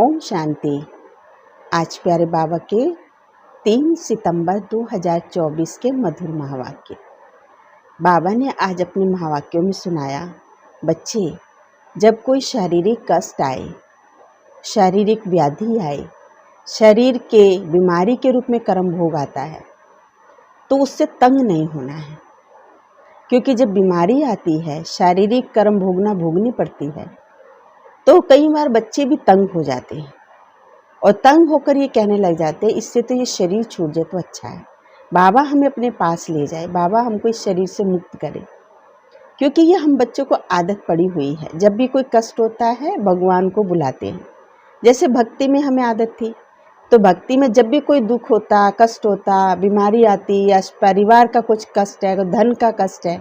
ओम शांति। आज प्यारे बाबा के 3 सितंबर 2024 के मधुर महावाक्य। बाबा ने आज अपने महावाक्यों में सुनाया, बच्चे, जब कोई शारीरिक कष्ट आए, शारीरिक व्याधि आए, शरीर के बीमारी के रूप में कर्म भोग आता है, तो उससे तंग नहीं होना है। क्योंकि जब बीमारी आती है, शारीरिक कर्म भोगनी पड़ती है, तो कई बार बच्चे भी तंग हो जाते हैं और तंग होकर ये कहने लग जाते हैं, इससे तो ये शरीर छूट जाए तो अच्छा है, बाबा हमें अपने पास ले जाए, बाबा हमको इस शरीर से मुक्त करे। क्योंकि ये हम बच्चों को आदत पड़ी हुई है, जब भी कोई कष्ट होता है भगवान को बुलाते हैं। जैसे भक्ति में हमें आदत थी, तो भक्ति में जब भी कोई दुख होता, कष्ट होता, बीमारी आती या परिवार का कुछ कष्ट है, धन का कष्ट है,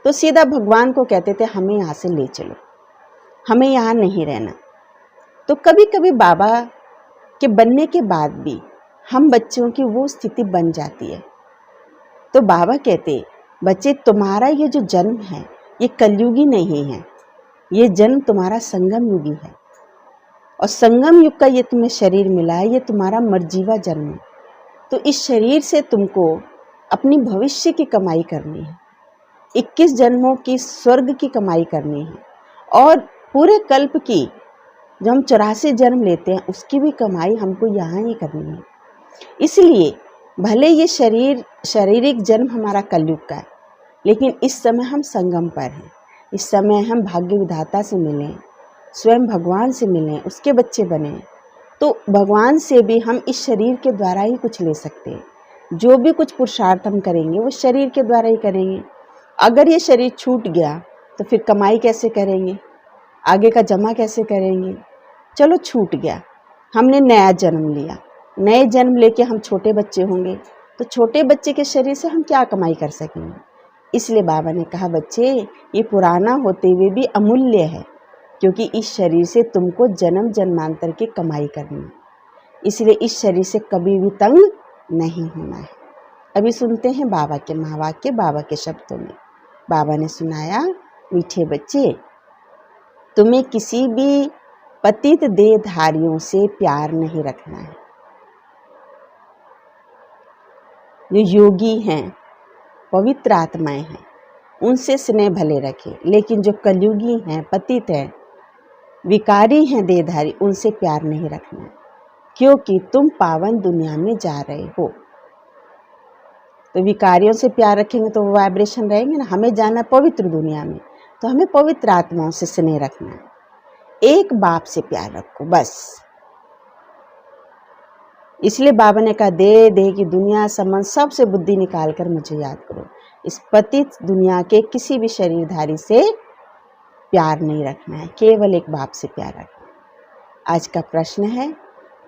तो सीधा भगवान को कहते थे हमें यहाँ से ले चलो, हमें यहाँ नहीं रहना। तो कभी कभी बाबा के बनने के बाद भी हम बच्चों की वो स्थिति बन जाती है। तो बाबा कहते, बच्चे तुम्हारा ये जो जन्म है ये कलयुगी नहीं है, ये जन्म तुम्हारा संगम युगी है। और संगम युग का ये तुम्हें शरीर मिला है, ये तुम्हारा मर्जीवा जन्म है। तो इस शरीर से तुमको अपनी भविष्य की कमाई करनी है, 21 जन्मों की स्वर्ग की कमाई करनी है, और पूरे कल्प की जो हम 84 जन्म लेते हैं उसकी भी कमाई हमको यहाँ ही करनी है। इसलिए भले ये शारीरिक जन्म हमारा कलयुग का है, लेकिन इस समय हम संगम पर हैं। इस समय हम भाग्य विधाता से मिलें, स्वयं भगवान से मिलें, उसके बच्चे बने, तो भगवान से भी हम इस शरीर के द्वारा ही कुछ ले सकते हैं। जो भी कुछ पुरुषार्थ हम करेंगे वो शरीर के द्वारा ही करेंगे। अगर ये शरीर छूट गया तो फिर कमाई कैसे करेंगे, आगे का जमा कैसे करेंगे। चलो छूट गया, हमने नया जन्म लिया, नए जन्म लेके हम छोटे बच्चे होंगे, तो छोटे बच्चे के शरीर से हम क्या कमाई कर सकेंगे। इसलिए बाबा ने कहा, बच्चे ये पुराना होते हुए भी अमूल्य है, क्योंकि इस शरीर से तुमको जन्म जन्मांतर की कमाई करनी है। इसलिए इस शरीर से कभी भी तंग नहीं होना है। अभी सुनते हैं बाबा के महावाक्य, बाबा के शब्दों में। बाबा ने सुनाया, मीठे बच्चे, तुम्हें किसी भी पतित देहधारियों से प्यार नहीं रखना है। जो योगी हैं, पवित्र आत्माएं हैं, उनसे स्नेह भले रखें, लेकिन जो कलयुगी हैं, पतित हैं, विकारी हैं देहधारी, उनसे प्यार नहीं रखना है। क्योंकि तुम पावन दुनिया में जा रहे हो। तो विकारियों से प्यार रखेंगे तो वो वाइब्रेशन रहेंगे ना। हमें जाना पवित्र दुनिया में, तो हमें पवित्र आत्माओं से स्नेह रखना है। एक बाप से प्यार रखो बस। इसलिए बाबा ने कहा, देह की दुनिया संबंध सबसे बुद्धि निकाल कर मुझे याद करो। इस पतित दुनिया के किसी भी शरीरधारी से प्यार नहीं रखना है, केवल एक बाप से प्यार रखना है। आज का प्रश्न है,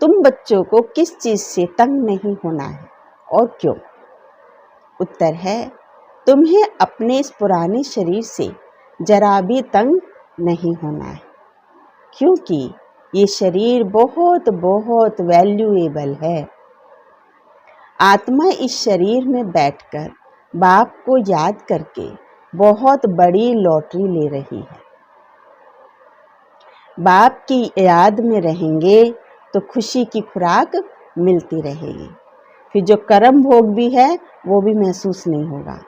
तुम बच्चों को किस चीज से तंग नहीं होना है और क्यों? उत्तर है, तुम्हें अपने इस पुराने शरीर से जरा भी तंग नहीं होना है, क्योंकि ये शरीर बहुत बहुत वैल्यूएबल है। आत्मा इस शरीर में बैठकर बाप को याद करके बहुत बड़ी लॉटरी ले रही है। बाप की याद में रहेंगे तो खुशी की खुराक मिलती रहेगी। फिर जो कर्म भोग भी है वो भी महसूस नहीं होगा।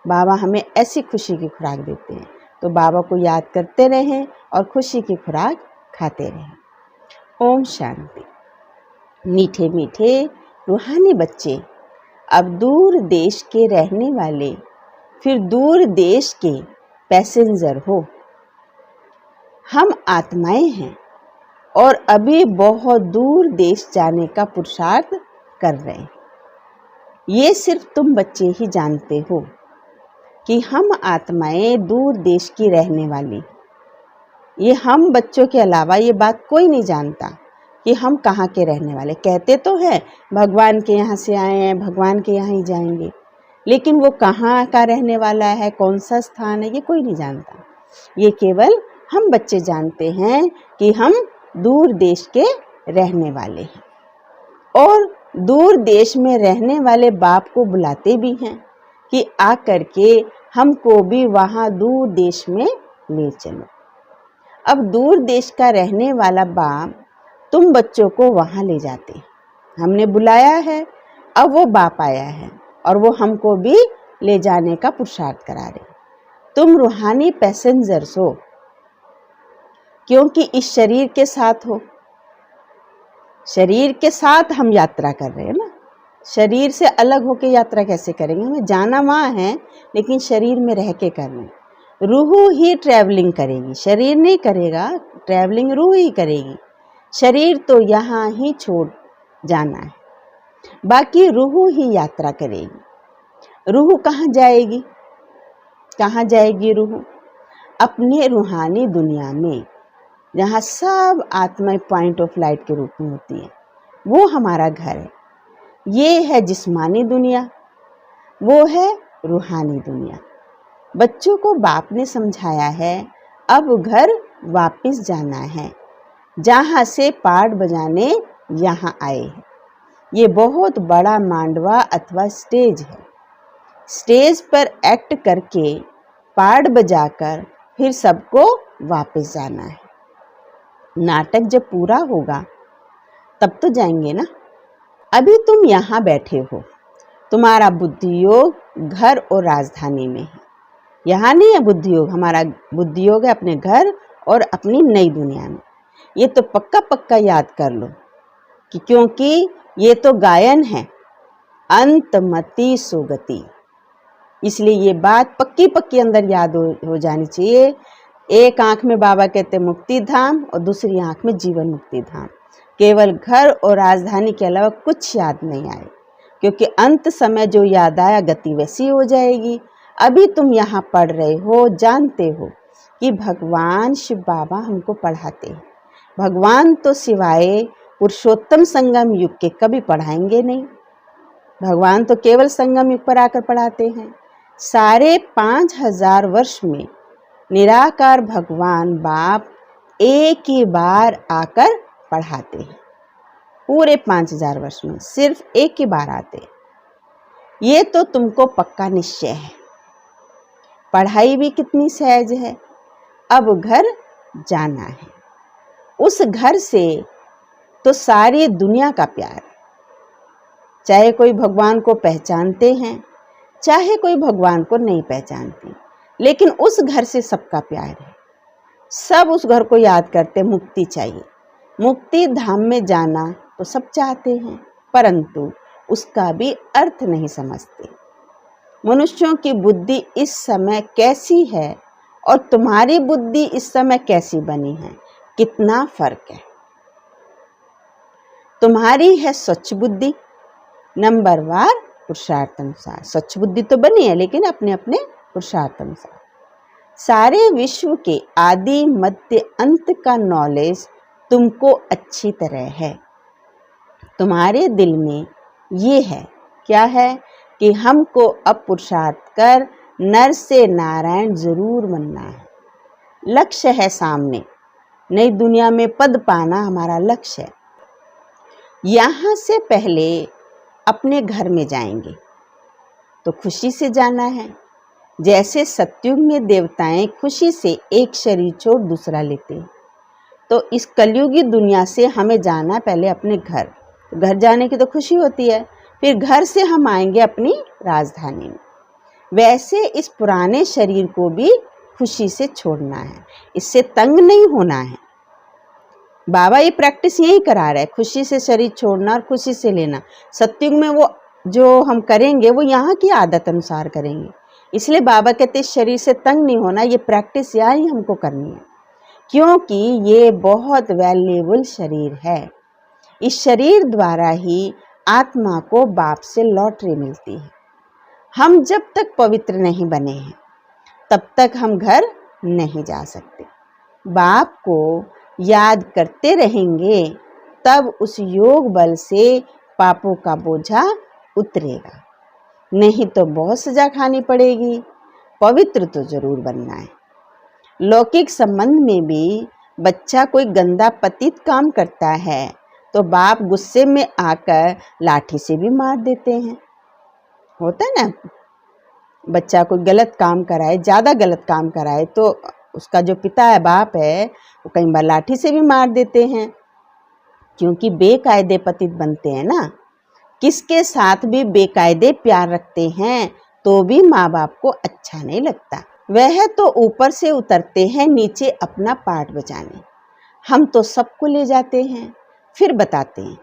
बाबा हमें ऐसी खुशी की खुराक देते हैं, तो बाबा को याद करते रहें और खुशी की खुराक खाते रहें। ओम शांति। मीठे मीठे रूहानी बच्चे, अब दूर देश के रहने वाले, फिर दूर देश के पैसेंजर हो। हम आत्माएं हैं और अभी बहुत दूर देश जाने का पुरुषार्थ कर रहे हैं। ये सिर्फ तुम बच्चे ही जानते हो कि हम आत्माएं दूर देश की रहने वाली। ये हम बच्चों के अलावा ये बात कोई नहीं जानता कि हम कहाँ के रहने वाले। कहते तो हैं भगवान के यहाँ से आए हैं, भगवान के यहाँ ही जाएंगे, लेकिन वो कहाँ का रहने वाला है, कौन सा स्थान है, ये कोई नहीं जानता। ये केवल हम बच्चे जानते हैं कि हम दूर देश के रहने वाले हैं, और दूर देश में रहने वाले बाप को बुलाते भी हैं कि आ करके हमको भी वहाँ दूर देश में ले चलो। अब दूर देश का रहने वाला बाप तुम बच्चों को वहां ले जाते। हमने बुलाया है, अब वो बाप आया है और वो हमको भी ले जाने का पुरुषार्थ करा रहे। तुम रूहानी पैसेंजर्स हो, क्योंकि इस शरीर के साथ हो। शरीर के साथ हम यात्रा कर रहे हैं ना, शरीर से अलग होके यात्रा कैसे करेंगे? हमें जाना वहाँ है, लेकिन शरीर में रह के करना है। रूह ही ट्रैवलिंग करेगी, शरीर नहीं करेगा। ट्रैवलिंग रूह ही करेगी, शरीर तो यहाँ ही छोड़ जाना है, बाकी रूह ही यात्रा करेगी। रूह कहाँ जाएगी? कहाँ जाएगी रूह? अपने रूहानी दुनिया में, जहाँ सब आत्माएं पॉइंट ऑफ लाइट के रूप में होती है, वो हमारा घर है। ये है जिस्मानी दुनिया, वो है रूहानी दुनिया। बच्चों को बाप ने समझाया है, अब घर वापस जाना है, जहाँ से पाठ बजाने यहाँ आए हैं। ये बहुत बड़ा मांडवा अथवा स्टेज है। स्टेज पर एक्ट करके पाठ बजाकर फिर सबको वापस जाना है। नाटक जब पूरा होगा तब तो जाएंगे ना। अभी तुम यहाँ बैठे हो, तुम्हारा बुद्धि योग घर और राजधानी में है। यहाँ नहीं है बुद्धि योग, हमारा बुद्धि योग है अपने घर और अपनी नई दुनिया में। ये तो पक्का पक्का याद कर लो कि क्योंकि ये तो गायन है, अंतमति सुगति। इसलिए ये बात पक्की पक्की अंदर याद हो जानी चाहिए। एक आंख में बाबा कहते मुक्ति धाम और दूसरी आंख में जीवन मुक्ति धाम। केवल घर और राजधानी के अलावा कुछ याद नहीं आए, क्योंकि अंत समय जो याद आया गति वैसी हो जाएगी। अभी तुम यहाँ पढ़ रहे हो, जानते हो कि भगवान शिव बाबा हमको पढ़ाते हैं। भगवान तो सिवाय पुरुषोत्तम संगम युग के कभी पढ़ाएंगे नहीं। भगवान तो केवल संगम युग पर आकर पढ़ाते हैं। सारे 5000 वर्ष में निराकार भगवान बाप एक ही बार आकर पढ़ाते हैं। पूरे 5000 वर्ष में सिर्फ एक ही बार आते हैं। ये तो तुमको पक्का निश्चय है। पढ़ाई भी कितनी सहज है। अब घर जाना है। उस घर से तो सारी दुनिया का प्यार, चाहे कोई भगवान को पहचानते हैं, चाहे कोई भगवान को नहीं पहचानते, लेकिन उस घर से सबका प्यार है। सब उस घर को याद करते, मुक्ति चाहिए। मुक्ति धाम में जाना तो सब चाहते हैं, परंतु उसका भी अर्थ नहीं समझते। मनुष्यों की बुद्धि इस समय कैसी है और तुम्हारी बुद्धि इस समय कैसी बनी है, कितना फर्क है। तुम्हारी है स्वच्छ बुद्धि, नंबरवार पुरुषार्थ अनुसार। स्वच्छ बुद्धि तो बनी है, लेकिन अपने अपने पुरुषार्थ अनुसार। सारे विश्व के आदि मध्य अंत का नॉलेज तुमको अच्छी तरह है। तुम्हारे दिल में ये है, क्या है, कि हमको अब पुरुषार्थ कर नर से नारायण जरूर बनना है। लक्ष्य है सामने, नई दुनिया में पद पाना हमारा लक्ष्य है। यहाँ से पहले अपने घर में जाएंगे तो खुशी से जाना है। जैसे सतयुग में देवताएं खुशी से एक शरीर छोड़ दूसरा लेते हैं, तो इस कलयुगी दुनिया से हमें जाना पहले अपने घर। घर जाने की तो खुशी होती है, फिर घर से हम आएंगे अपनी राजधानी में। वैसे इस पुराने शरीर को भी खुशी से छोड़ना है, इससे तंग नहीं होना है। बाबा ये प्रैक्टिस यही करा रहा है, खुशी से शरीर छोड़ना और खुशी से लेना। सतयुग में वो जो हम करेंगे वो यहाँ की आदत अनुसार करेंगे, इसलिए बाबा कहते शरीर से तंग नहीं होना। ये प्रैक्टिस यहाँ ही हमको करनी है, क्योंकि ये बहुत वैल्यूएबल शरीर है। इस शरीर द्वारा ही आत्मा को बाप से लॉटरी मिलती है। हम जब तक पवित्र नहीं बने हैं तब तक हम घर नहीं जा सकते। बाप को याद करते रहेंगे, तब उस योग बल से पापों का बोझा उतरेगा, नहीं तो बहुत सजा खानी पड़ेगी। पवित्र तो जरूर बनना है। लौकिक संबंध में भी बच्चा कोई गंदा पतित काम करता है तो बाप गुस्से में आकर लाठी से भी मार देते हैं। होता है ना, बच्चा कोई गलत काम कराए, ज़्यादा गलत काम कराए तो उसका जो पिता है, बाप है, वो कई बार लाठी से भी मार देते हैं। क्योंकि बेकायदे पतित बनते हैं ना। किसके साथ भी बेकायदे प्यार रखते हैं तो भी माँ बाप को अच्छा नहीं लगता। वह तो ऊपर से उतरते हैं नीचे अपना पाठ बचाने। हम तो सबको ले जाते हैं फिर बताते हैं।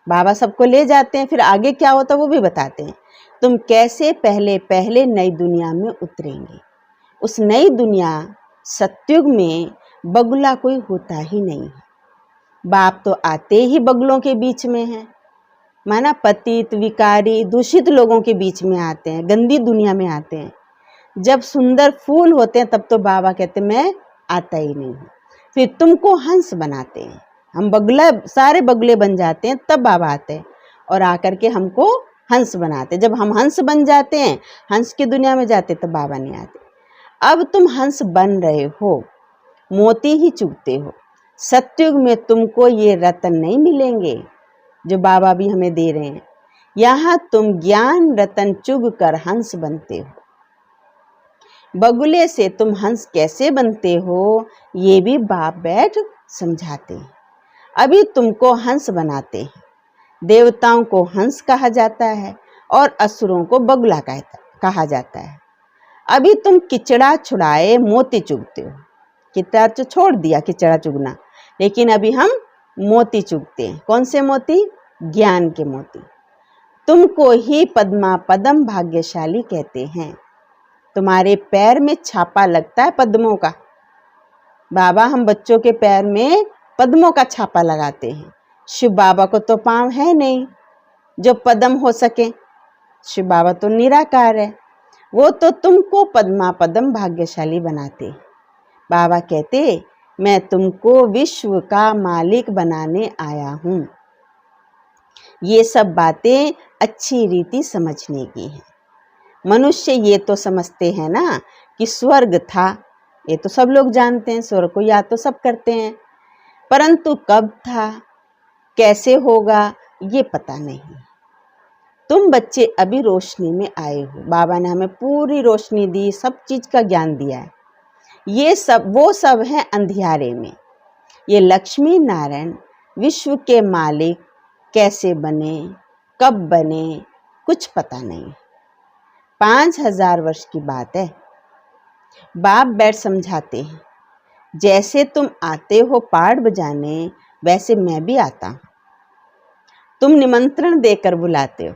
बाबा सबको ले जाते हैं, फिर आगे क्या होता वो भी बताते हैं। तुम कैसे पहले पहले नई दुनिया में उतरेंगे। उस नई दुनिया सतयुग में बगुला कोई होता ही नहीं है। बाप तो आते ही बगलों के बीच में हैं, माना पतित विकारी दूषित लोगों के बीच में आते हैं, गंदी दुनिया में आते हैं। जब सुंदर फूल होते हैं तब तो बाबा कहते मैं आता ही नहीं हूँ। फिर तुमको हंस बनाते हैं, हम बगला सारे बगले बन जाते हैं, तब बाबा आते हैं और आकर के हमको हंस बनाते हैं। जब हम हंस बन जाते हैं, हंस की दुनिया में जाते तब बाबा नहीं आते। अब तुम हंस बन रहे हो, मोती ही चुगते हो। सतयुग में तुमको ये रतन नहीं मिलेंगे जो बाबा भी हमें दे रहे हैं। यहाँ तुम ज्ञान रतन चुग कर हंस बनते हो। बगुले से तुम हंस कैसे बनते हो ये भी बाप बैठ समझाते हैं। अभी तुमको हंस बनाते हैं। देवताओं को हंस कहा जाता है और असुरों को बगुला कहा जाता है। अभी तुम किचड़ा छुड़ाए मोती चुगते हो। किचड़ा तो छोड़ दिया किचड़ा चुगना, लेकिन अभी हम मोती चुगते हैं। कौन से मोती? ज्ञान के मोती। तुमको ही पद्मा पदम भाग्यशाली कहते हैं। तुम्हारे पैर में छापा लगता है पद्मों का। बाबा हम बच्चों के पैर में पद्मों का छापा लगाते हैं। शिव बाबा को तो पांव है नहीं जो पद्म हो सके। शिव बाबा तो निराकार है, वो तो तुमको पद्मा पदम भाग्यशाली बनाते। बाबा कहते मैं तुमको विश्व का मालिक बनाने आया हूँ। ये सब बातें अच्छी रीति समझने की है। मनुष्य ये तो समझते हैं ना कि स्वर्ग था, ये तो सब लोग जानते हैं, स्वर्ग को याद तो सब करते हैं, परंतु कब था कैसे होगा ये पता नहीं। तुम बच्चे अभी रोशनी में आए हो। बाबा ने हमें पूरी रोशनी दी, सब चीज का ज्ञान दिया है। ये सब वो सब है अंधियारे में। ये लक्ष्मी नारायण विश्व के मालिक कैसे बने कब बने कुछ पता नहीं। 5000 वर्ष की बात है। बाप बैठ समझाते हैं, जैसे तुम आते हो पाठ बजाने वैसे मैं भी आता हूँ। तुम निमंत्रण देकर बुलाते हो।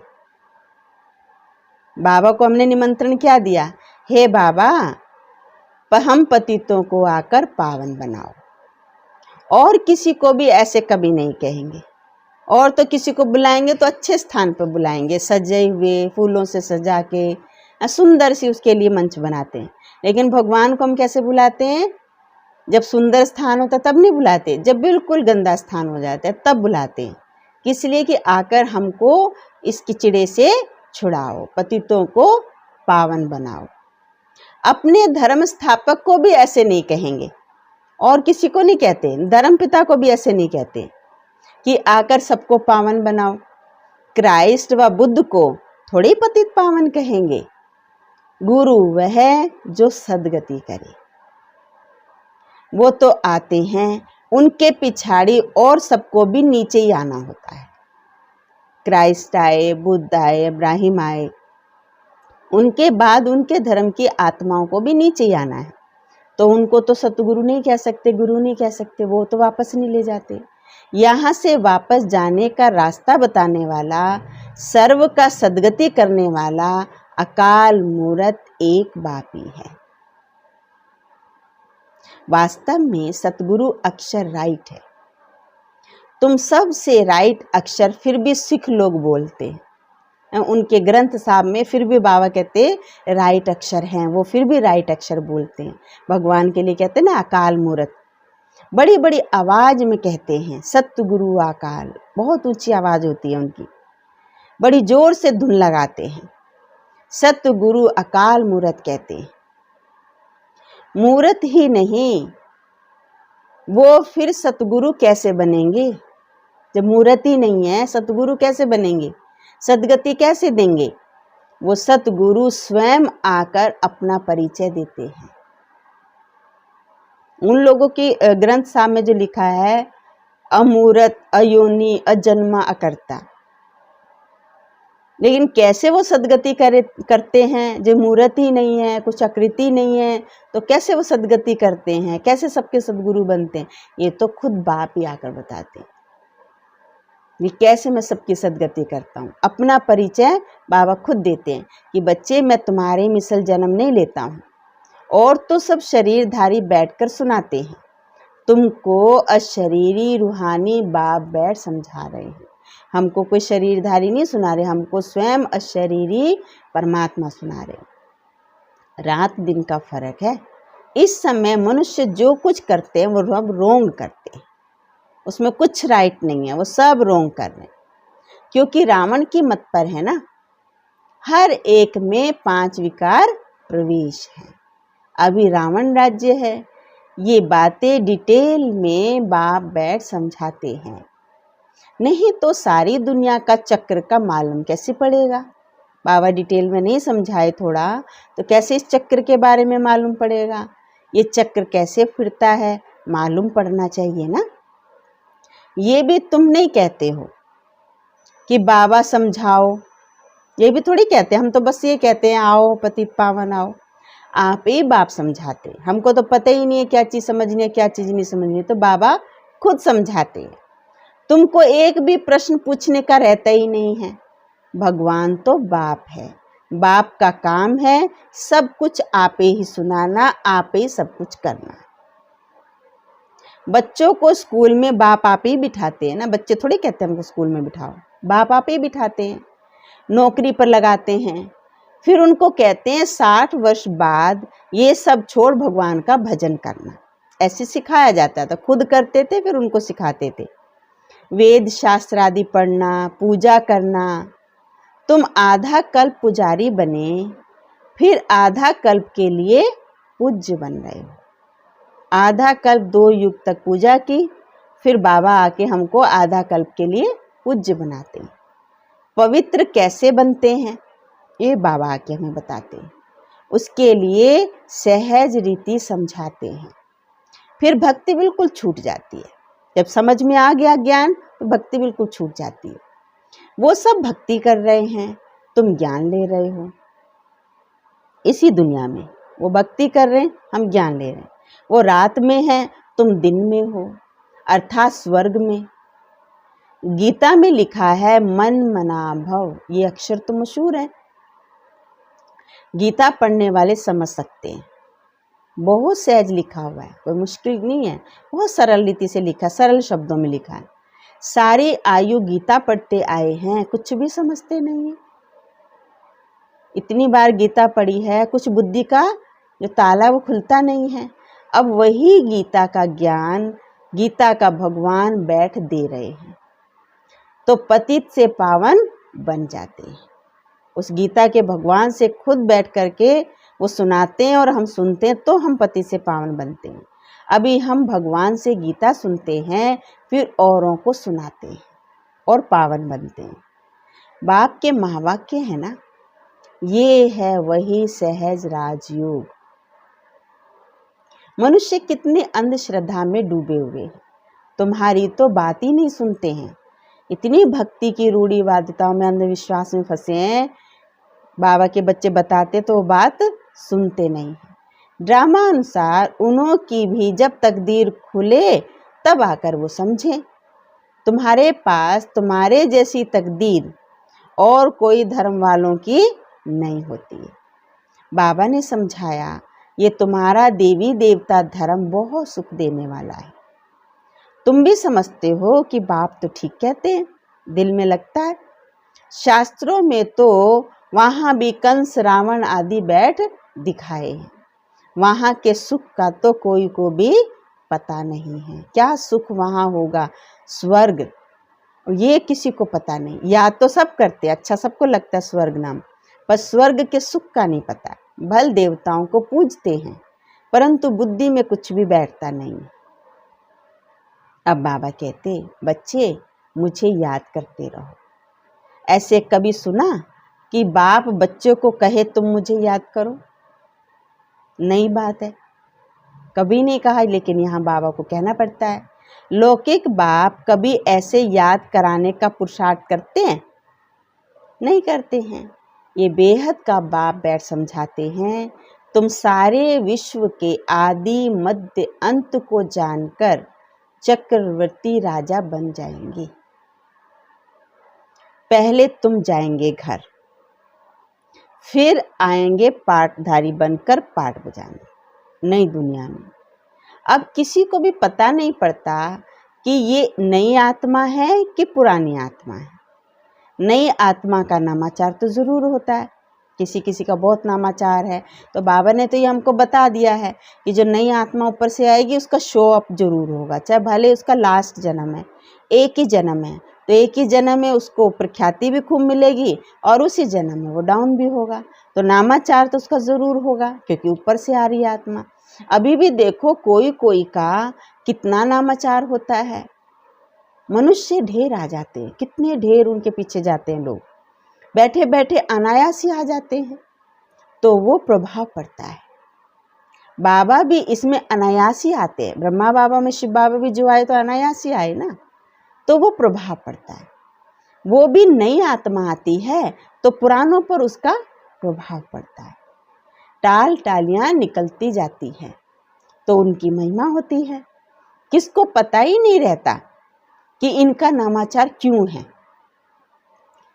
बाबा को हमने निमंत्रण क्या दिया? हे बाबा हम पतितों को आकर पावन बनाओ। और किसी को भी ऐसे कभी नहीं कहेंगे। और तो किसी को बुलाएंगे तो अच्छे स्थान पर बुलाएंगे, सजे हुए फूलों से सजा के सुंदर सी उसके लिए मंच बनाते हैं। लेकिन भगवान को हम कैसे बुलाते हैं? जब सुंदर स्थान होता तब नहीं बुलाते, जब बिल्कुल गंदा स्थान हो जाता है तब बुलाते हैं। किस लिए? कि आकर हमको इस किचड़े से छुड़ाओ, पतितों को पावन बनाओ। अपने धर्म स्थापक को भी ऐसे नहीं कहेंगे और किसी को नहीं कहते, धर्म पिता को भी ऐसे नहीं कहते कि आकर सबको पावन बनाओ। क्राइस्ट व बुद्ध को थोड़ी पतित पावन कहेंगे। गुरु वह जो सद्गति करे, वो तो आते हैं, उनके पिछाड़ी और सबको भी नीचे ही आना होता है। क्राइस्ट आए, बुद्ध आए, इब्राहिम आए, उनके बाद उनके धर्म की आत्माओं को भी नीचे ही आना है। तो उनको तो सतगुरु नहीं कह सकते, गुरु नहीं कह सकते, वो तो वापस नहीं ले जाते। यहाँ से वापस जाने का रास्ता बताने वाला, सर्व का सद्गति करने वाला अकाल मूरत एक बाप ही है। वास्तव में सतगुरु अक्षर राइट है। तुम सब से राइट अक्षर फिर भी सिख लोग बोलते हैं। उनके ग्रंथ साहब में फिर भी बाबा कहते राइट अक्षर हैं, वो फिर भी राइट अक्षर बोलते हैं। भगवान के लिए कहते हैं ना अकाल मूरत, बड़ी बड़ी आवाज में कहते हैं सतगुरु अकाल, बहुत ऊंची आवाज होती है उनकी, बड़ी जोर से धुन लगाते हैं। सतगुरु अकाल मूरत कहते हैं। मूरत ही नहीं, वो फिर सतगुरु कैसे बनेंगे? जब मूरत ही नहीं है सतगुरु कैसे बनेंगे? सदगति कैसे देंगे? वो सतगुरु स्वयं आकर अपना परिचय देते हैं। उन लोगों की ग्रंथ साहब में जो लिखा है, अमूर्त, अयोनि, अजन्मा, अकर्ता। लेकिन कैसे वो सदगति करते हैं? जो मूर्त ही नहीं है, कुछ आकृति नहीं है, तो कैसे वो सदगति करते हैं? कैसे सबके सदगुरु बनते हैं? ये तो खुद बाप ही आकर बताते हैं। ये कैसे मैं सबकी सदगति करता हूँ। अपना परिचय बाबा खुद देते हैं कि बच्चे, मैं तुम्हारे मिसल जन्म नहीं लेता हूँ। और तो सब शरीरधारी बैठकर सुनाते हैं, तुमको अशरीरी रूहानी बाप बैठ समझा रहे हैं। हमको कोई शरीरधारी नहीं सुना रहे, हमको स्वयं अशरीरी परमात्मा सुना रहे। रात दिन का फर्क है। इस समय मनुष्य जो कुछ करते हैं वो सब रोंग करते हैं, उसमें कुछ राइट नहीं है, वो सब रोंग कर रहे हैं। क्योंकि रावण की मत पर है ना, हर एक में 5 विकार प्रवेश है। अभी रावण राज्य है। ये बातें डिटेल में बाप बैठ समझाते हैं, नहीं तो सारी दुनिया का चक्र का मालूम कैसे पड़ेगा? बाबा डिटेल में नहीं समझाए थोड़ा, तो कैसे इस चक्र के बारे में मालूम पड़ेगा? ये चक्र कैसे फिरता है मालूम पड़ना चाहिए ना। ये भी तुम नहीं कहते हो कि बाबा समझाओ, ये भी थोड़ी कहते हैं। हम तो बस ये कहते हैं आओ पतित पावन आओ। आप ही बाप समझाते, हमको तो पता ही नहीं है क्या चीज़ समझनी है क्या चीज़ नहीं समझनी है, तो बाबा खुद समझाते हैं। तुमको एक भी प्रश्न पूछने का रहता ही नहीं है। भगवान तो बाप है, बाप का काम है सब कुछ आप ही सुनाना, आप ही सब कुछ करना। बच्चों को स्कूल में बाप आप ही बिठाते हैं ना, बच्चे थोड़ी कहते हैं हमको स्कूल में बिठाओ, बाप आप ही बिठाते हैं। नौकरी पर लगाते हैं, फिर उनको कहते हैं 60 वर्ष बाद ये सब छोड़ भगवान का भजन करना। ऐसे सिखाया जाता था, खुद करते थे फिर उनको सिखाते थे। वेद शास्त्र आदि पढ़ना, पूजा करना। तुम आधा कल्प पुजारी बने, फिर आधा कल्प के लिए पूज्य बन रहे हो। आधा कल्प 2 युग तक पूजा की, फिर बाबा आके हमको आधा कल्प के लिए पूज्य बनाते हैं। पवित्र कैसे बनते हैं ये बाबा आके हमें बताते हैं। उसके लिए सहज रीति समझाते हैं। फिर भक्ति बिल्कुल छूट जाती है। जब समझ में आ गया ज्ञान तो भक्ति बिल्कुल छूट जाती है। वो सब भक्ति कर रहे हैं, तुम ज्ञान ले रहे हो। इसी दुनिया में वो भक्ति कर रहे हैं, हम ज्ञान ले रहे हैं। वो रात में है, तुम दिन में हो, अर्थात स्वर्ग में। गीता में लिखा है मन मना भव, ये अक्षर तो मशहूर है, गीता पढ़ने वाले समझ सकते हैं। बहुत सहज लिखा हुआ है, कोई मुश्किल नहीं है, बहुत सरल रीति से लिखा, सरल शब्दों में लिखा है। सारी आयु गीता पढ़ते आए हैं, कुछ भी समझते नहीं है। इतनी बार गीता पढ़ी है, कुछ बुद्धि का जो ताला वो खुलता नहीं है। अब वही गीता का ज्ञान, गीता का भगवान बैठ दे रहे हैं, तो पतित से पावन बन जाते हैं। उस गीता के भगवान से खुद बैठ करके वो सुनाते हैं और हम सुनते हैं, तो हम पति से पावन बनते हैं। अभी हम भगवान से गीता सुनते हैं, फिर औरों को सुनाते हैं और पावन बनते हैं। बाप के महावाक्य है ना, ये है वही सहज राजयोग। मनुष्य कितने अंधश्रद्धा में डूबे हुए हैं, तुम्हारी तो बात ही नहीं सुनते हैं। इतनी भक्ति की रूढ़िवादिताओं में, अंधविश्वास में फंसे हैं। बाबा के बच्चे बताते तो वो बात सुनते नहीं है। ड्रामा अनुसार उन्हों की भी जब तकदीर खुले तब आकर वो समझें। तुम्हारे पास तुम्हारे जैसी तकदीर और कोई धर्म वालों की नहीं होती है। बाबा ने समझाया, ये तुम्हारा देवी देवता धर्म बहुत सुख देने वाला है। तुम भी समझते हो कि बाप तो ठीक कहते हैं, दिल में लगता है। शास्त्रों में तो वहाँ भी कंस रावण आदि बैठ दिखाए हैं। वहाँ के सुख का तो कोई को भी पता नहीं है। क्या सुख वहाँ होगा, स्वर्ग, ये किसी को पता नहीं। याद तो सब करते, अच्छा सबको लगता है स्वर्ग नाम, पर स्वर्ग के सुख का नहीं पता। भल देवताओं को पूजते हैं, परंतु बुद्धि में कुछ भी बैठता नहीं। अब बाबा कहते, बच्चे मुझे याद करते रहो। ऐसे कभी सुना कि बाप बच्चों को कहे तुम मुझे याद करो? नई बात है, कभी नहीं कहा, लेकिन यहाँ बाबा को कहना पड़ता है। लौकिक बाप कभी ऐसे याद कराने का पुरुषार्थ करते हैं? नहीं करते हैं। ये बेहद का बाप बैठ समझाते हैं, तुम सारे विश्व के आदि मध्य अंत को जानकर चक्रवर्ती राजा बन जाएंगे। पहले तुम जाएंगे घर, फिर आएंगे पाटधारी बनकर पाट बजाने नई दुनिया में। अब किसी को भी पता नहीं पड़ता कि ये नई आत्मा है कि पुरानी आत्मा है। नई आत्मा का नामाचार तो ज़रूर होता है, किसी किसी का बहुत नामाचार है। तो बाबा ने तो ये हमको बता दिया है कि जो नई आत्मा ऊपर से आएगी उसका शो अप जरूर होगा, चाहे भले उसका लास्ट जन्म है, एक ही जन्म है, तो एक ही जन्म में उसको प्रख्याति भी खूब मिलेगी और उसी जन्म में वो डाउन भी होगा। तो नामाचार तो उसका ज़रूर होगा क्योंकि ऊपर से आ रही आत्मा। अभी भी देखो कोई कोई का कितना नामाचार होता है, मनुष्य ढेर आ जाते हैं, कितने ढेर उनके पीछे जाते हैं लोग, बैठे बैठे अनायास ही आ जाते हैं, तो वो प्रभाव पड़ता है। बाबा भी इसमें अनायास ही आते हैं, ब्रह्मा बाबा में शिव बाबा भी जो आए तो अनायास ही आए ना, तो वो प्रभाव पड़ता है। वो भी नई आत्मा आती है तो पुरानों पर उसका प्रभाव पड़ता है। टाल टालियां निकलती जाती है तो उनकी महिमा होती है। किसको पता ही नहीं रहता कि इनका नामाचार क्यों है।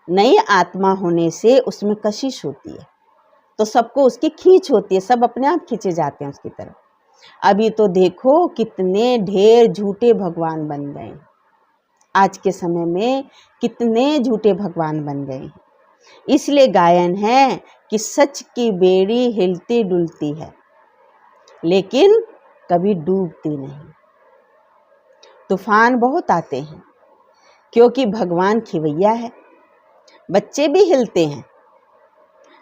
नई आत्मा होने से उसमें कशिश होती है तो सबको उसकी खींच होती है, सब अपने आप खींचे जाते हैं उसकी तरफ। अभी तो देखो कितने ढेर झूठे भगवान बन गए, आज के समय में कितने झूठे भगवान बन गए हैं। इसलिए गायन है कि सच की बेड़ी हिलती डुलती है लेकिन कभी डूबती नहीं। तूफान बहुत आते हैं क्योंकि भगवान खिवैया है, बच्चे भी हिलते हैं,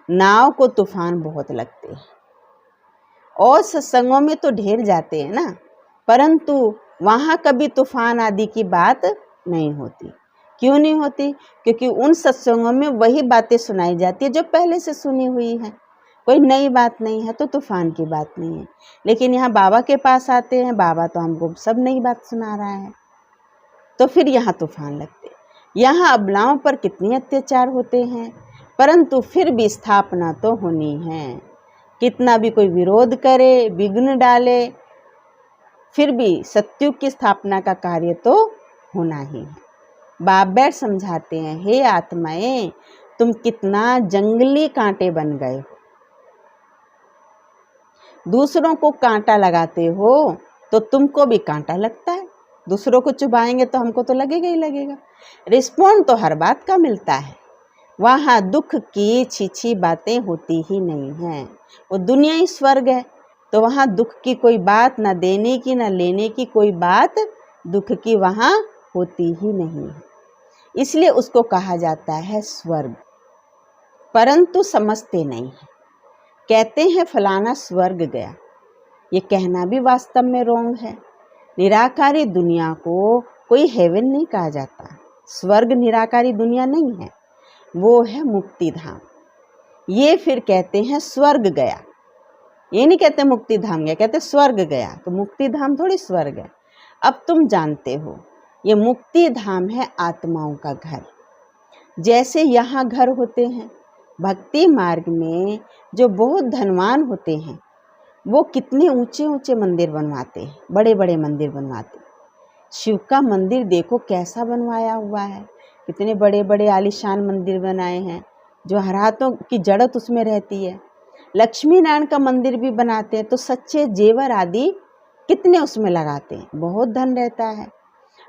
नाव को तूफान बहुत लगते हैं। और सत्संगों में तो ढेर जाते हैं ना, परंतु वहाँ कभी तूफान आदि की बात नहीं होती। क्यों नहीं होती? क्योंकि उन सत्संगों में वही बातें सुनाई जाती है जो पहले से सुनी हुई है, कोई नई बात नहीं है, तो तूफान की बात नहीं है। लेकिन यहाँ बाबा के पास आते हैं, बाबा तो हमको सब नई बात सुना रहा है, तो फिर यहाँ तूफान लगते। यहाँ अबलाओं पर कितने अत्याचार होते हैं, परंतु फिर भी स्थापना तो होनी है। कितना भी कोई विरोध करे, विघ्न डाले, फिर भी सत्युग की स्थापना का कार्य तो होना ही है। बाप बैठ समझाते हैं, हे आत्माएं, तुम कितना जंगली कांटे बन गए हो। दूसरों को कांटा लगाते हो तो तुमको भी कांटा लगता है, दूसरों को चुभाएंगे तो हमको तो लगेगा ही लगेगा। रिस्पॉन्ड तो हर बात का मिलता है। वहाँ दुख की छीछी बातें होती ही नहीं हैं। वो दुनिया ही स्वर्ग है, तो वहाँ दुख की कोई बात, ना देने की ना लेने की कोई बात दुख की वहाँ होती ही नहीं है। इसलिए उसको कहा जाता है स्वर्ग। परंतु समझते नहीं है, कहते हैं फलाना स्वर्ग गया। ये कहना भी वास्तव में रोंग है। निराकारी दुनिया को कोई हेवन नहीं कहा जाता। स्वर्ग निराकारी दुनिया नहीं है, वो है मुक्ति धाम। ये फिर कहते हैं स्वर्ग गया, ये नहीं कहते मुक्ति धाम गया, कहते स्वर्ग गया। तो मुक्ति धाम थोड़ी स्वर्ग है। अब तुम जानते हो ये मुक्ति धाम है आत्माओं का घर। जैसे यहाँ घर होते हैं, भक्ति मार्ग में जो बहुत धनवान होते हैं वो कितने ऊंचे ऊंचे मंदिर बनवाते हैं, बड़े बड़े मंदिर बनवाते हैं। शिव का मंदिर देखो कैसा बनवाया हुआ है, कितने बड़े बड़े आलीशान मंदिर बनाए हैं जो हर हाथों की जड़त उसमें रहती है। लक्ष्मी नारायण का मंदिर भी बनाते हैं तो सच्चे जेवर आदि कितने उसमें लगाते हैं, बहुत धन रहता है।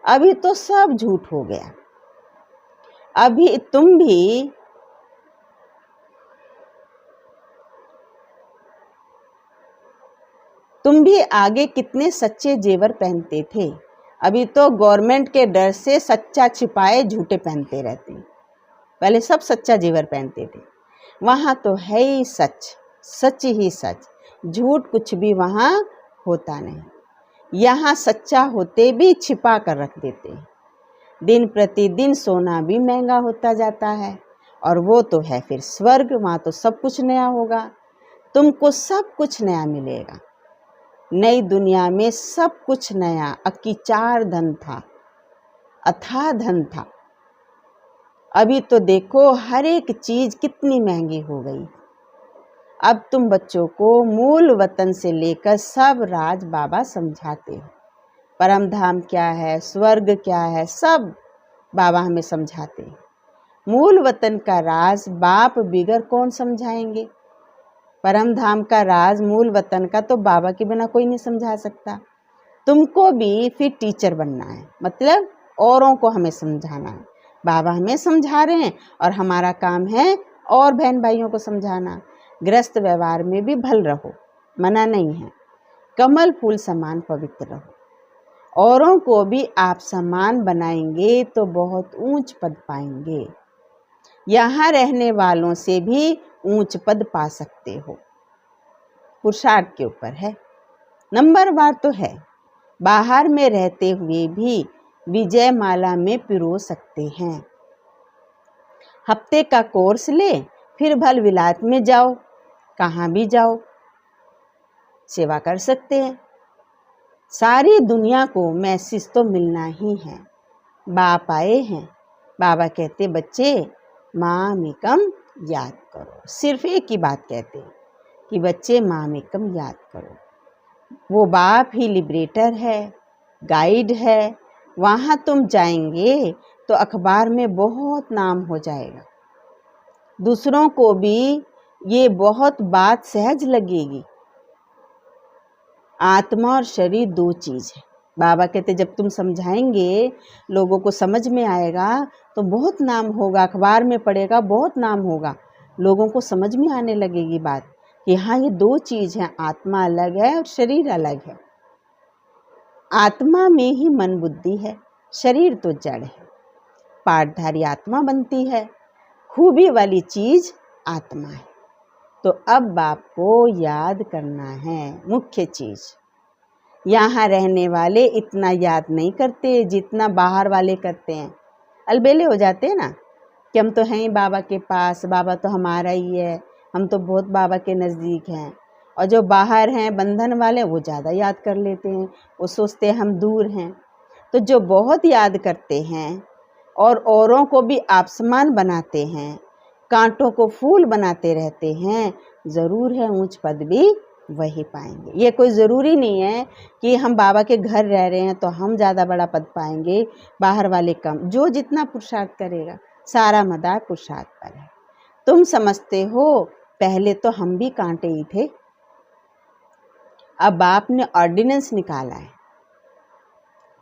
अभी तो सब झूठ हो गया। अभी तुम भी आगे कितने सच्चे जेवर पहनते थे, अभी तो गवर्नमेंट के डर से सच्चा छिपाए झूठे पहनते रहते हैं। पहले सब सच्चा जेवर पहनते थे। वहाँ तो है ही सच, सच ही सच, झूठ कुछ भी वहाँ होता नहीं। यहाँ सच्चा होते भी छिपा कर रख देते हैं। दिन प्रतिदिन सोना भी महंगा होता जाता है, और वो तो है फिर स्वर्ग, वहाँ तो सब कुछ नया होगा, तुमको सब कुछ नया मिलेगा। नई दुनिया में सब कुछ नया, अकिचार धन था, अथाह धन था। अभी तो देखो हर एक चीज कितनी महंगी हो गई। अब तुम बच्चों को मूल वतन से लेकर सब राज बाबा समझाते हो। परम धाम क्या है, स्वर्ग क्या है, सब बाबा हमें समझाते हैं। मूल वतन का राज बाप बिगर कौन समझाएंगे। परम धाम का राज मूल वतन का तो बाबा के बिना कोई नहीं समझा सकता। तुमको भी फिर टीचर बनना है, मतलब औरों को हमें समझाना है। बाबा हमें समझा रहे हैं और हमारा काम है और बहन भाइयों को समझाना। गृहस्थ व्यवहार में भी भल रहो, मना नहीं है। कमल फूल समान पवित्र रहो। औरों को भी आप समान बनाएंगे तो बहुत ऊंच पद पाएंगे। यहाँ रहने वालों से भी ऊंच पद पा सकते हो। पुरुषार्थ के ऊपर है। नंबरवार तो है, बाहर में रहते हुए भी विजय माला में पिरो सकते हैं। हफ्ते का कोर्स ले, फिर भल विलायत में जाओ, कहाँ भी जाओ सेवा कर सकते हैं। सारी दुनिया को मैसेज तो मिलना ही है। बाप आए हैं, बाबा कहते बच्चे माम एकम याद करो। सिर्फ एक ही बात कहते हैं कि बच्चे माम एकम याद करो। वो बाप ही लिबरेटर है, गाइड है। वहाँ तुम जाएंगे तो अखबार में बहुत नाम हो जाएगा। दूसरों को भी ये बहुत बात सहज लगेगी। आत्मा और शरीर दो चीज़ है। बाबा कहते जब तुम समझाएंगे, लोगों को समझ में आएगा तो बहुत नाम होगा, अखबार में पड़ेगा, बहुत नाम होगा। लोगों को समझ में आने लगेगी बात कि हाँ ये दो चीज़ है, आत्मा अलग है और शरीर अलग है। आत्मा में ही मन बुद्धि है, शरीर तो जड़ है। पाठधारी आत्मा बनती है, खूबी वाली चीज़ आत्मा है। तो अब बाप को याद करना है, मुख्य चीज़। यहाँ रहने वाले इतना याद नहीं करते जितना बाहर वाले करते हैं। अलबेले हो जाते हैं ना कि हम तो हैं ही बाबा के पास, बाबा तो हमारा ही है, हम तो बहुत बाबा के नज़दीक हैं। और जो बाहर हैं बंधन वाले, वो ज़्यादा याद कर लेते हैं, वो सोचते हैं हम दूर हैं। तो जो बहुत याद करते हैं और औरों को भी आप समान बनाते हैं, कांटों को फूल बनाते रहते हैं, ज़रूर है ऊंच पद भी वही पाएंगे। ये कोई ज़रूरी नहीं है कि हम बाबा के घर रह रहे हैं तो हम ज़्यादा बड़ा पद पाएंगे, बाहर वाले कम। जो जितना पुरुषार्थ करेगा, सारा मदार पुरुषार्थ पर है। तुम समझते हो पहले तो हम भी कांटे ही थे। अब बाप ने ऑर्डिनेंस निकाला है,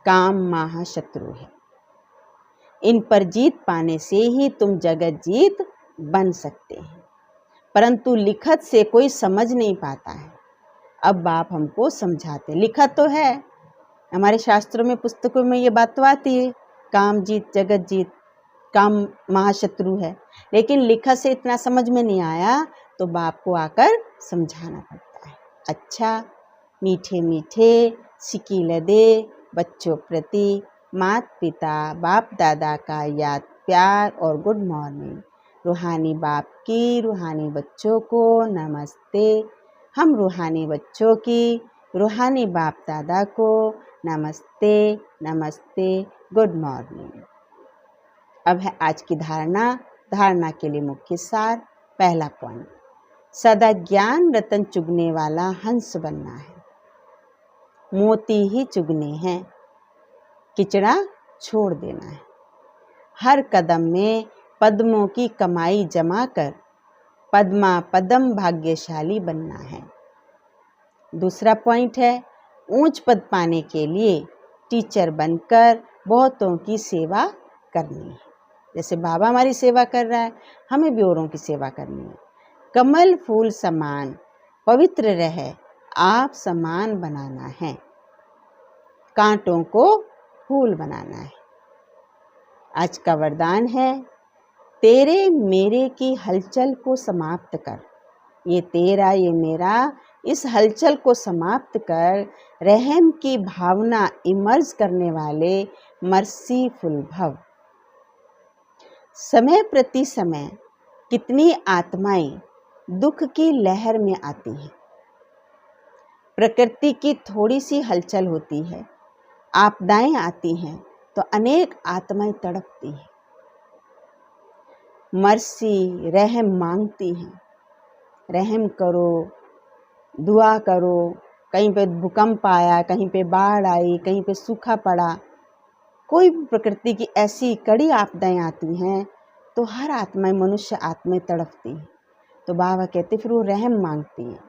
काम महाशत्रु है। इन पर जीत पाने से ही तुम जगत जीत बन सकते हैं। परंतु लिखत से कोई समझ नहीं पाता है। अब बाप हमको समझाते। लिखत तो है, हमारे शास्त्रों में, पुस्तकों में ये बात तो आती है, काम जीत जगत जीत, काम महाशत्रु है। लेकिन लिखत से इतना समझ में नहीं आया तो बाप को आकर समझाना पड़ता है। अच्छा, मीठे मीठे सिकील दे बच्चों प्रति माता पिता बाप दादा का याद प्यार और गुड मॉर्निंग। रूहानी बाप की रूहानी बच्चों को नमस्ते। हम रूहानी बच्चों की रूहानी बाप दादा को नमस्ते नमस्ते, गुड मॉर्निंग। अब है आज की धारणा। धारणा के लिए मुख्य सार। पहला पॉइंट, सदा ज्ञान रतन चुगने वाला हंस बनना है। मोती ही चुगने हैं, किचड़ा छोड़ देना है। हर कदम में पद्मों की कमाई जमा कर पद्मा पदम भाग्यशाली बनना है। दूसरा पॉइंट है, ऊंच पद पाने के लिए टीचर बनकर बहुतों की सेवा करनी है। जैसे बाबा हमारी सेवा कर रहा है, हमें भी औरों की सेवा करनी है। कमल फूल समान पवित्र रहे, आप समान बनाना है, कांटों को फूल बनाना है। आज का वरदान है, तेरे मेरे की हलचल को समाप्त कर। ये तेरा ये मेरा, इस हलचल को समाप्त कर रहम की भावना इमर्ज करने वाले मर्सीफुल भव। समय प्रति समय कितनी आत्माएं दुख की लहर में आती हैं। प्रकृति की थोड़ी सी हलचल होती है, आपदाएं आती हैं तो अनेक आत्माएं तड़पती हैं, मर्सी रहम मांगती हैं, रहम करो, दुआ करो। कहीं पे भूकंप आया, कहीं पे बाढ़ आई, कहीं पे सूखा पड़ा, कोई भी प्रकृति की ऐसी कड़ी आपदाएं आती हैं तो हर आत्माएं, मनुष्य आत्माएं तड़पती हैं। तो बाबा कहते फिर वो रहम मांगती हैं,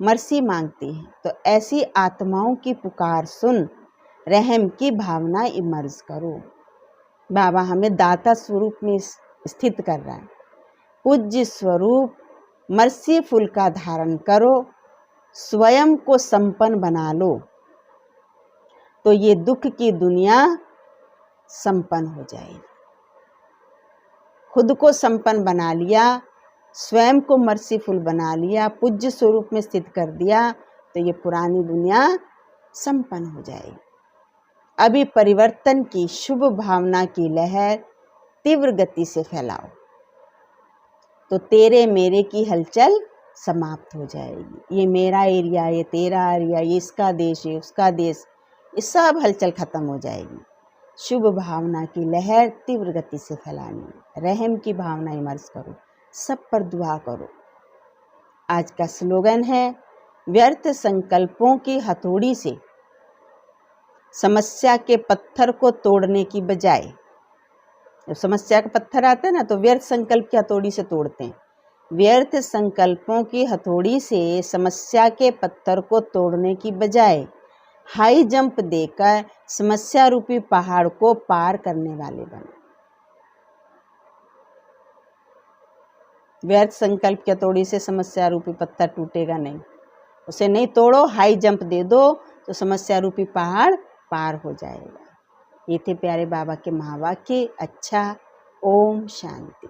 मर्सी मांगती हैं। तो ऐसी आत्माओं की पुकार सुन रहम की भावना इमर्ज करो। बाबा हमें दाता स्वरूप में स्थित कर रहा है। पूज्य स्वरूप मर्सीफुल का धारण करो, स्वयं को संपन्न बना लो, तो ये दुख की दुनिया संपन्न हो जाएगी। खुद को संपन्न बना लिया, स्वयं को मर्सीफुल बना लिया, पूज्य स्वरूप में स्थित कर दिया, तो ये पुरानी दुनिया संपन्न हो जाएगी। अभी परिवर्तन की शुभ भावना की लहर तीव्र गति से फैलाओ, तो तेरे मेरे की हलचल समाप्त हो जाएगी। ये मेरा एरिया, ये तेरा एरिया, ये इसका देश, ये उसका देश, ये सब हलचल खत्म हो जाएगी। शुभ भावना की लहर तीव्र गति से फैलानी है। रहम की भावना इमर्ज करो, सब पर दुआ करो। आज का स्लोगन है, व्यर्थ संकल्पों की हथौड़ी से समस्या के पत्थर को तोड़ने की बजाय, जब समस्या का पत्थर आता है ना तो व्यर्थ संकल्प की हथौड़ी से तोड़ते हैं। व्यर्थ संकल्पों की हथौड़ी से समस्या के पत्थर को तोड़ने की बजाय हाई जंप देकर समस्या रूपी पहाड़ को पार करने वाले बने। व्यर्थ संकल्प की हथौड़ी से समस्या रूपी पत्थर टूटेगा नहीं, उसे नहीं तोड़ो, हाई जंप दे दो तो समस्या रूपी पहाड़ पार हो जाएगा। ये थे प्यारे बाबा के महावाक्य। अच्छा, ओम शांति।